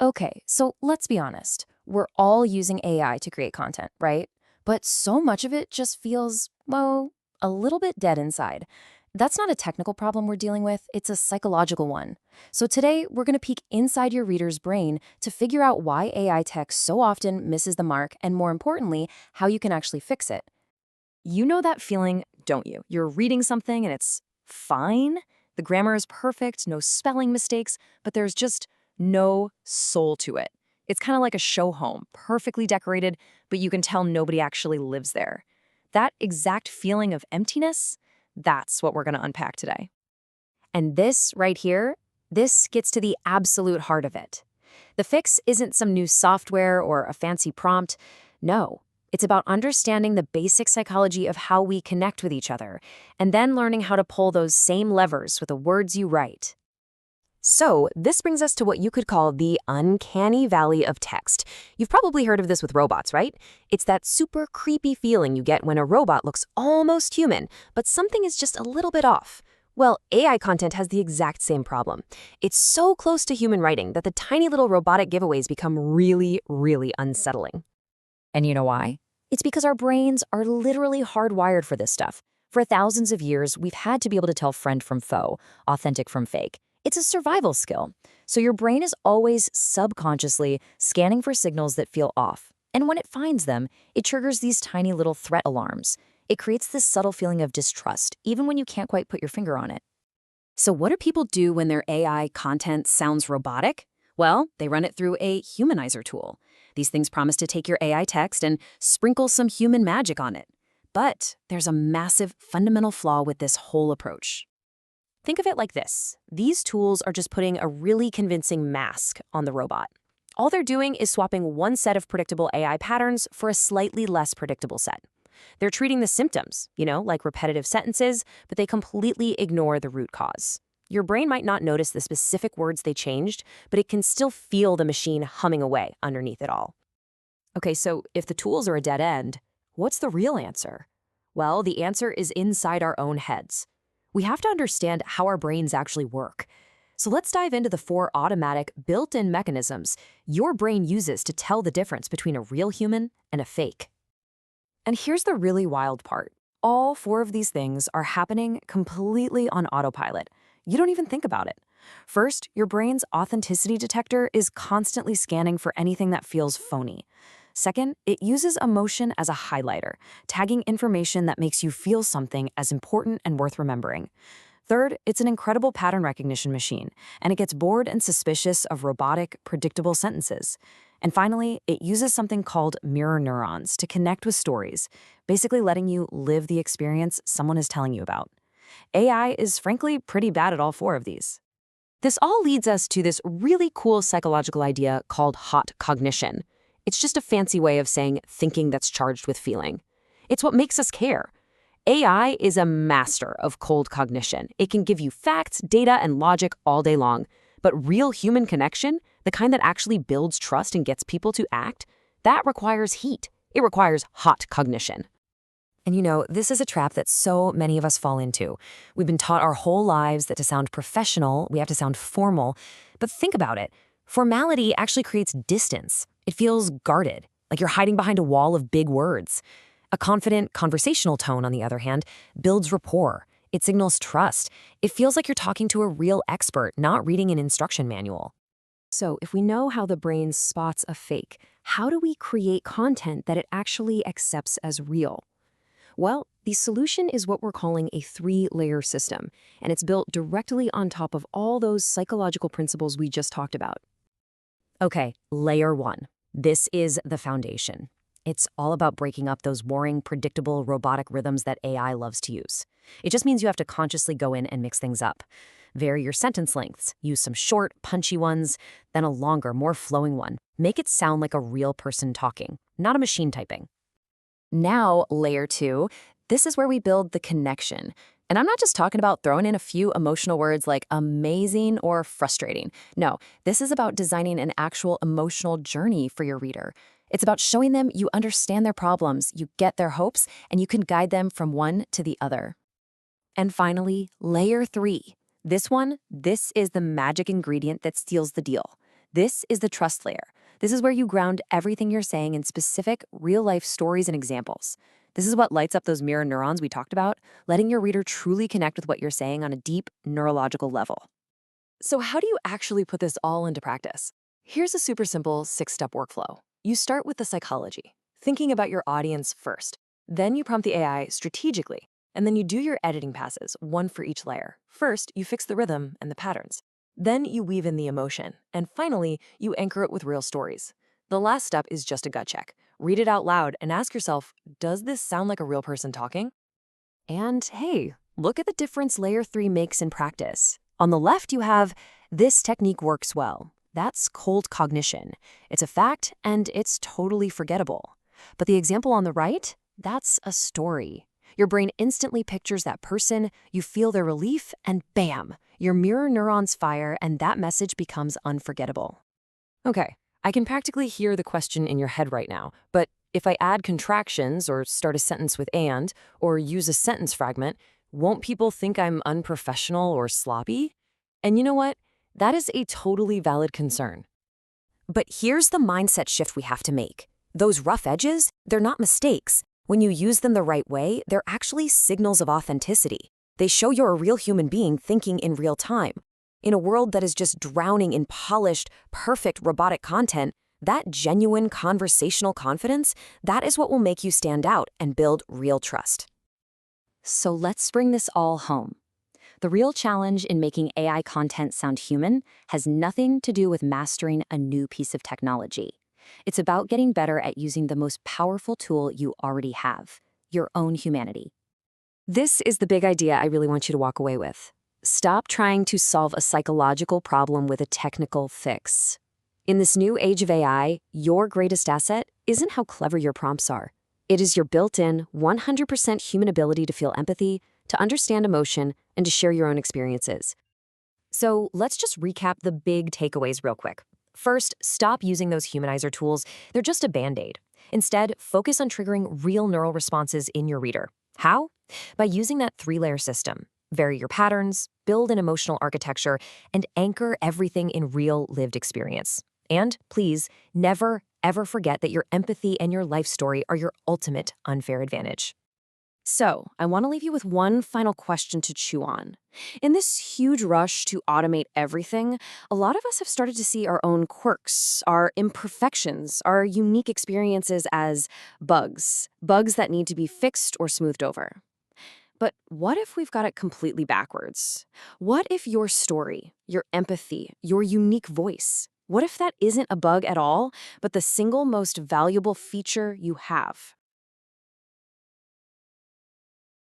Okay, so let's be honest. We're all using AI to create content, right? But so much of it just feels, well, a little bit dead inside. That's not a technical problem we're dealing with, it's a psychological one. So today, we're going to peek inside your reader's brain to figure out why AI tech so often misses the mark and, more importantly, how you can actually fix it. You know that feeling, don't you? You're reading something and it's fine. The grammar is perfect, no spelling mistakes, but there's just no soul to it. It's kind of like a show home, perfectly decorated, but you can tell nobody actually lives there. That exact feeling of emptiness, that's what we're going to unpack today. And this right here, this gets to the absolute heart of it. The fix isn't some new software or a fancy prompt. No, it's about understanding the basic psychology of how we connect with each other, and then learning how to pull those same levers with the words you write. So, this brings us to what you could call the uncanny valley of text. You've probably heard of this with robots, right? It's that super creepy feeling you get when a robot looks almost human, but something is just a little bit off. Well, AI content has the exact same problem. It's so close to human writing that the tiny little robotic giveaways become really, really unsettling. And you know why? It's because our brains are literally hardwired for this stuff. For thousands of years, we've had to be able to tell friend from foe, authentic from fake. It's a survival skill. So your brain is always subconsciously scanning for signals that feel off. And when it finds them, it triggers these tiny little threat alarms. It creates this subtle feeling of distrust, even when you can't quite put your finger on it. So what do people do when their AI content sounds robotic? Well, they run it through a humanizer tool. These things promise to take your AI text and sprinkle some human magic on it. But there's a massive fundamental flaw with this whole approach. Think of it like this. These tools are just putting a really convincing mask on the robot. All they're doing is swapping one set of predictable AI patterns for a slightly less predictable set. They're treating the symptoms, like repetitive sentences, but they completely ignore the root cause. Your brain might not notice the specific words they changed, but it can still feel the machine humming away underneath it all. Okay, so if the tools are a dead end, what's the real answer? Well, the answer is inside our own heads. We have to understand how our brains actually work. So let's dive into the 4 automatic, built-in mechanisms your brain uses to tell the difference between a real human and a fake. And here's the really wild part. All 4 of these things are happening completely on autopilot. You don't even think about it. First, your brain's authenticity detector is constantly scanning for anything that feels phony. Second, it uses emotion as a highlighter, tagging information that makes you feel something as important and worth remembering. Third, it's an incredible pattern recognition machine, and it gets bored and suspicious of robotic, predictable sentences. And finally, it uses something called mirror neurons to connect with stories, basically letting you live the experience someone is telling you about. AI is frankly pretty bad at all 4 of these. This all leads us to this really cool psychological idea called hot cognition. It's just a fancy way of saying thinking that's charged with feeling. It's what makes us care. AI is a master of cold cognition. It can give you facts, data, and logic all day long. But real human connection, the kind that actually builds trust and gets people to act, that requires heat. It requires hot cognition. And this is a trap that so many of us fall into. We've been taught our whole lives that to sound professional, we have to sound formal. But think about it. Formality actually creates distance. It feels guarded, like you're hiding behind a wall of big words. A confident, conversational tone, on the other hand, builds rapport. It signals trust. It feels like you're talking to a real expert, not reading an instruction manual. So, if we know how the brain spots a fake, how do we create content that it actually accepts as real? Well, the solution is what we're calling a 3-layer system, and it's built directly on top of all those psychological principles we just talked about. Okay, layer 1. This is the foundation. It's all about breaking up those boring, predictable, robotic rhythms that AI loves to use. It just means you have to consciously go in and mix things up. Vary your sentence lengths, use some short, punchy ones, then a longer, more flowing one. Make it sound like a real person talking, not a machine typing. Now, layer 2, this is where we build the connection. And I'm not just talking about throwing in a few emotional words like amazing or frustrating. No, this is about designing an actual emotional journey for your reader. It's about showing them you understand their problems, you get their hopes, and you can guide them from one to the other. And finally, layer 3. This is the magic ingredient that seals the deal. This is the trust layer. This is where you ground everything you're saying in specific, real-life stories and examples. This is what lights up those mirror neurons we talked about, letting your reader truly connect with what you're saying on a deep neurological level. So how do you actually put this all into practice? Here's a super simple 6-step workflow. You start with the psychology, thinking about your audience first. Then you prompt the AI strategically, and then you do your editing passes, one for each layer. First, you fix the rhythm and the patterns. Then you weave in the emotion, and finally, you anchor it with real stories. The last step is just a gut check. Read it out loud and ask yourself, does this sound like a real person talking? And hey, look at the difference Layer 3 makes in practice. On the left, you have, this technique works well. That's cold cognition. It's a fact, and it's totally forgettable. But the example on the right, that's a story. Your brain instantly pictures that person, you feel their relief, and bam, your mirror neurons fire, and that message becomes unforgettable. Okay, I can practically hear the question in your head right now, but if I add contractions or start a sentence with and, or use a sentence fragment, won't people think I'm unprofessional or sloppy? And you know what? That is a totally valid concern. But here's the mindset shift we have to make. Those rough edges, they're not mistakes. When you use them the right way, they're actually signals of authenticity. They show you're a real human being thinking in real time. In a world that is just drowning in polished, perfect robotic content, that genuine conversational confidence, that is what will make you stand out and build real trust. So let's bring this all home. The real challenge in making AI content sound human has nothing to do with mastering a new piece of technology. It's about getting better at using the most powerful tool you already have, your own humanity. This is the big idea I really want you to walk away with. Stop trying to solve a psychological problem with a technical fix. In this new age of AI, your greatest asset isn't how clever your prompts are. It is your built-in, 100% human ability to feel empathy, to understand emotion, and to share your own experiences. So let's just recap the big takeaways real quick. First, stop using those humanizer tools. They're just a band-aid. Instead, focus on triggering real neural responses in your reader. How? By using that 3-layer system. Vary your patterns, build an emotional architecture, and anchor everything in real lived experience. And please, never, ever forget that your empathy and your life story are your ultimate unfair advantage. So, I want to leave you with one final question to chew on. In this huge rush to automate everything, a lot of us have started to see our own quirks, our imperfections, our unique experiences as bugs that need to be fixed or smoothed over. But what if we've got it completely backwards? What if your story, your empathy, your unique voice, what if that isn't a bug at all, but the single most valuable feature you have?